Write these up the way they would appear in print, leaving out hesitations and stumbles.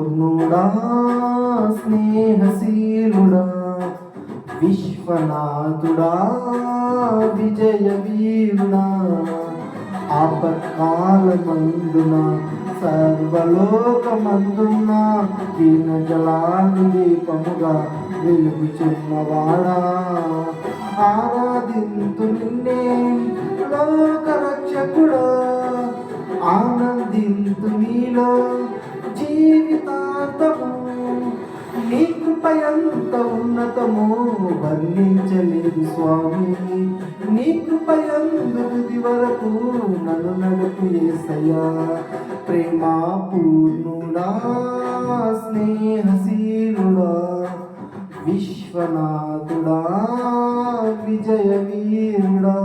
పూర్ణుడా స్నేహశీలుడా విశ్వనాథుడా విజయ వీరుడా ఆపత్కాలమందున సర్వలోకమందున దీన జలాలు దీపముగా వెలుగుచున్నవాడా ఆరాధింతు నిన్నే లోకరక్షకుడా ఆనందింతు నీలో జీవితాంతము నీ కృప ఎంత ఉన్నతమో వర్ణించలేదు స్వామి నీ కృప తుది వరకు నన్ను నడుపు యేసయ్యా ప్రేమా పూర్ణుడా స్నేహశీలుడా విశ్వనాథుడా విజయ వీరుడా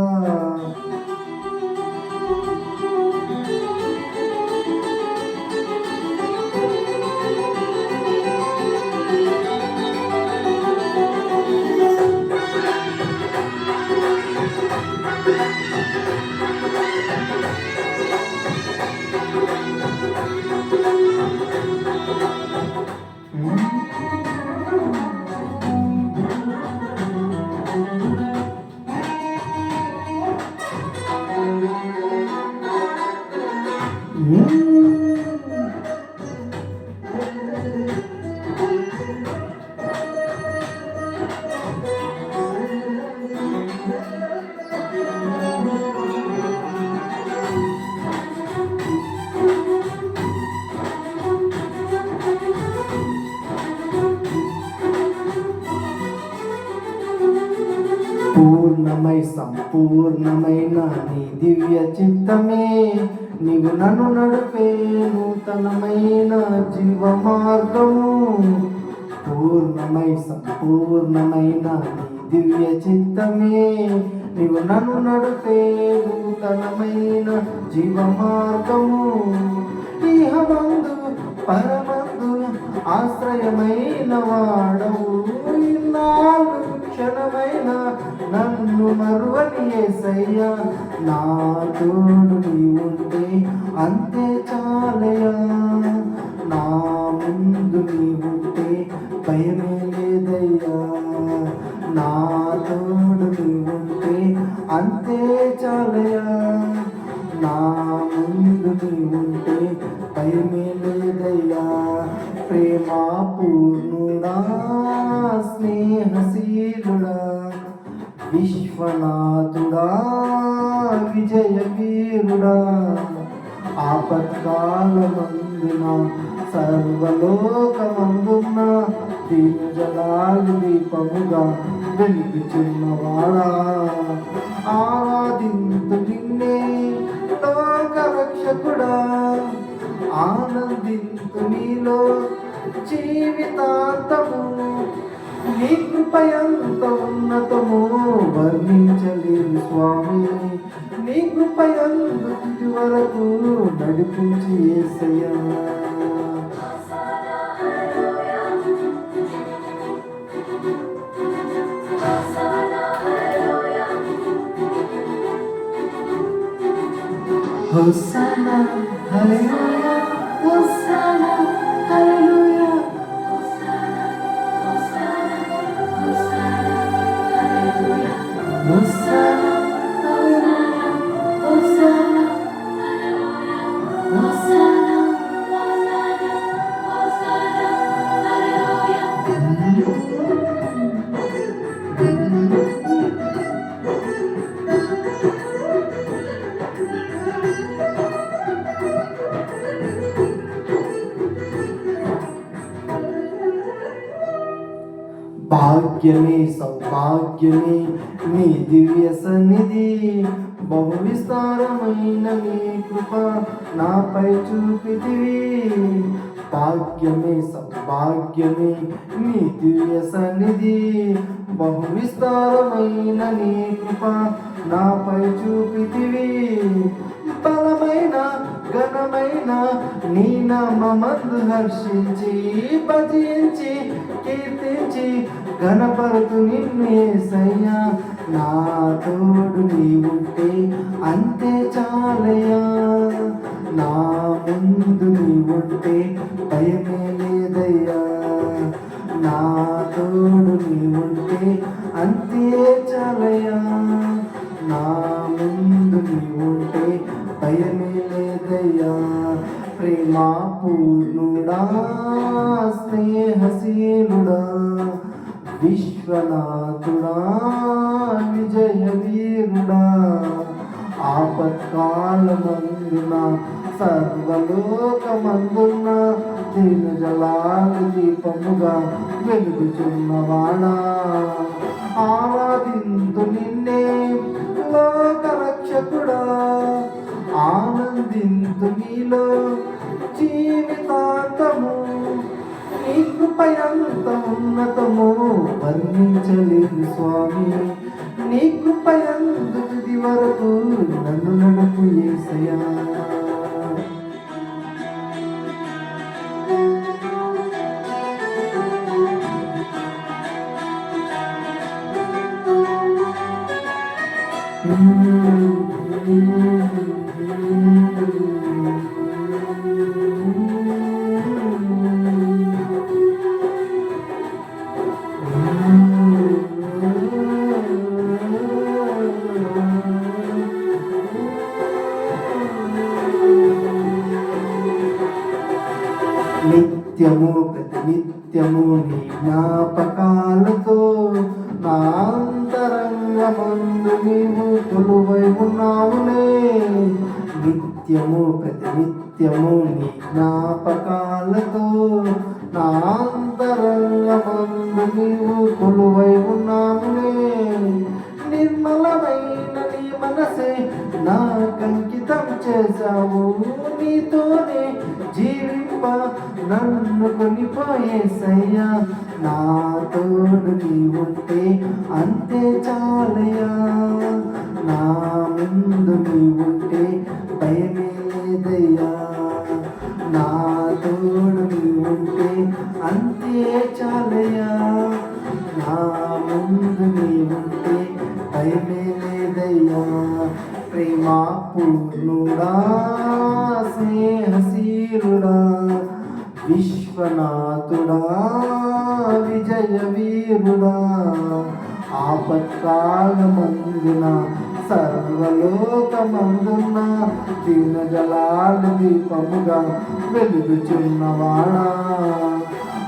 పూర్ణమై సంపూర్ణమైన నీ దివ్య చిత్తమే నీవు నన్ను నడిపే నూతనమైన జీవ మార్గము పూర్ణమై సంపూర్ణమైన నీ దివ్య చిత్తమే నీవు నన్ను నడిపే నూతనమైన జీవ మార్గము ఇహమందు పరమందు ఆశ్రయమైన వాడవు నాలుగు క్షణమైన నన్ను మరువని యేసయ్యా నా తోడు నీవుంటే అంతే చాలయా నా ముందు నీవుంటే భయమే లేదయ్యా నా తోడు నీవుంటే అంతే చాలయా నా ముందు నీవుంటే భయమే లేదయ్యా ప్రేమా పూర్ణుడా స్నేహశీలుడా విశ్వనాథుడా విజయ వీరుడా ఆపత్కాలమందున సర్వలోకమందున దీనజలాలు దీపముగా వెలుగుచున్నవాడా ఆరాధింతు నిన్నే లోకరక్షకుడా ఆనందింతు నీలో జీవితాంతము నీ కృప ఎంత ఉన్నతమో వర్ణించలేని స్వామి నీ కృప తుది వరకు నడిపించి యేసయ్యా హోసన్నా హల్లెలూయా హోసన్నా హల్లెలూయా హోసన్నా హల్లెలూయా హోసన్నా హోసన్నా భాగ్యమే సౌభాగ్యమే నీ దివ్య సన్నిధి బహు విస్తారమైన నీ కృప నాపై చూపితివి భాగ్యమే సౌభాగ్యమే నీ దివ్య సన్నిధి బహు విస్తారమైన నీ కృప నాపై చూపితివి బలమైన ఘనమైన నీ నామమందు హర్షించి భజించి కీర్తించి ఘనపరుతు నిన్ను యేసయ్యా నా తోడు నీవుంటే అంతే చాలయ్యా నా ముందు నీవుంటే భయమే లేదయ్యా. నా తోడు నీ ఉంటే అంతే చాలయ్యా. నా ముందు నీ ఉంటే భయమే లేదయ్యా. ప్రేమా పూర్ణుడా, స్నేహశీలుడా, విశ్వనాథుడా, విజయ వీరుడా, ఆపత్కాలమందున సర్వలోకమందున దీనజలాల దీపముగా వెలుగుచున్నవాడా, ఆరాధింతు నిన్నే లోకరక్షకుడా, ఆనందింతు నీలో జీవితాంతము. నీ కృపయంత ఉన్నతము వర్ణించలేని స్వామి. నీ కృపయందు తుది వరకు నన్ను నడుపు యేసయ్యా. నిత్యము ప్రతినిత్యము నీ జ్ఞాపకాలతో నా అంతరంగమందు నీవు కొలువై ఉన్నావులే. నిత్యము ప్రతినిత్యము నీ జ్ఞాపకాలతో నా అంతరంగమందు నీవు కొలువై ఉన్నావులే. నిర్మలమైన నీ మనసే నాకంకితం చేశావు. నీతోనే జీవింప నన్ను కొనిపోయేసయ్యా. నా తోడు నీ ఉంటే అంతే చాలయ్యా. నా ముందు నీ ఉంటే భయమే లేదయ్యా. నా తోడు నీ ఉంటే అంతే చాలయ్యా. నా ముందు నీ ఉంటే భయమే లేదయ్యా. ప్రేమా పూర్ణుడా, స్నేహశీలుడా, విశ్వనాథుడా, విజయ వీరుడా, ఆపత్కాలమందున సర్వలోకమందున దీనజలాల దీపముగా వెలుగుచున్నవాడా,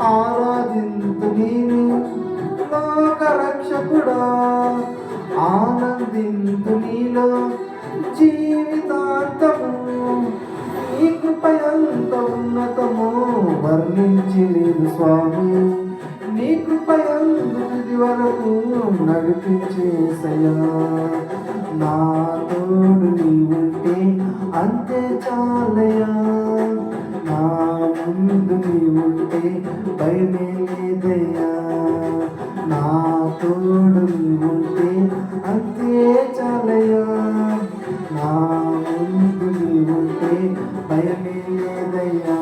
ఆరాధింతు నీవు లోకరక్షకుడా, ఆనందింతు నీలో జీవితాంతము. నీ కృపయంత ఉన్నతము వర్ణించి లేదు స్వామి. నీ కృపయందు తుది వరకు నడిపించేసయ్యా. నా తోడు నీ ఉంటే అంతే చాలయ్యా. నా ముందు నీ ఉంటే భయమే లేదయ్యా. నా తోడు నీ ఉంటే అంతే చాలయ్యా. నా ముందు నీ ఉంటే భయమే లేదయ్యా.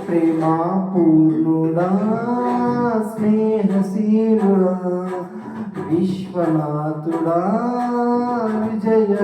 ప్రేమా పూర్ణుడా, స్నేహశీలుడా, విశ్వనాథుడా, విజయ